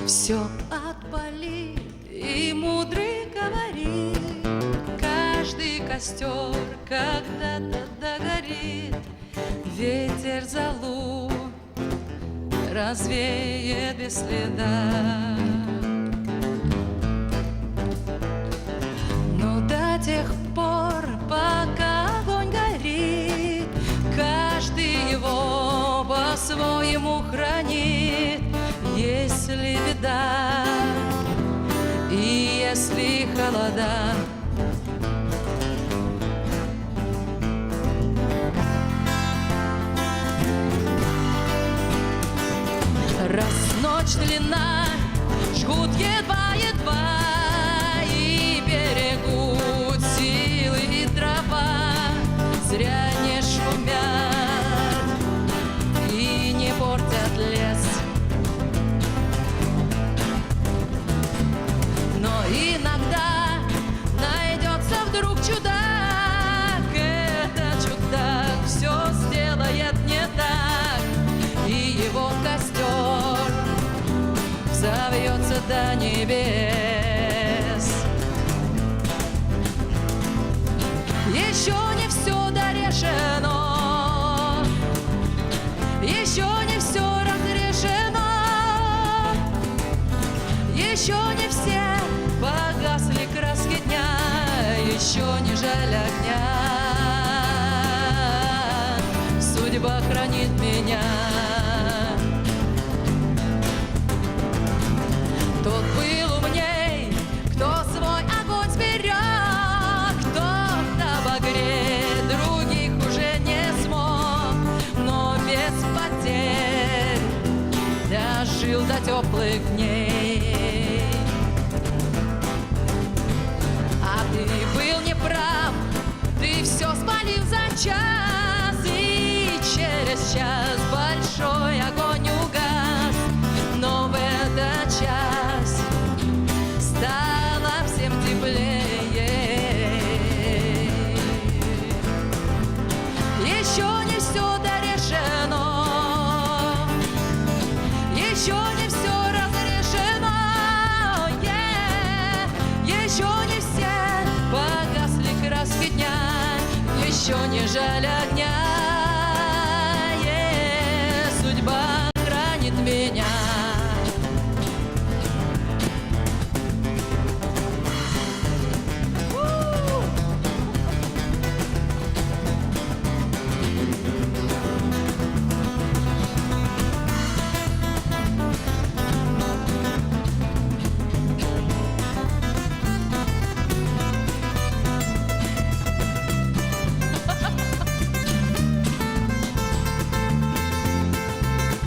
Все отпали, и мудрый говорит, каждый костер когда-то догорит. Ветер залу развеет без следа. Но до тех пор, пока огонь горит, каждый его по-своему хранит. Если беда и если холода, раз ночь длинна, жгут едва-едва, и берегут силы и трава, зря не шумят и не портят лес. Но иногда найдется вдруг чудак, этот чудак все сделает не так, и его костер взовьется до небес. Еще не все дорешено, еще не все разрешено, еще не все погасли краски дня, еще не жаль огня. Судьба хранит меня. Тот был умней, кто свой огонь сберег, кто-то обогреть других уже не смог, но без потерь дожил до теплых дней. А ты был неправ, ты все спалил за час, и через час большой огонь угас, но в этот час стало всем теплее. Еще не все дорешено, еще не все разрешено, еще не все погасли краски дня, еще не жаль огня.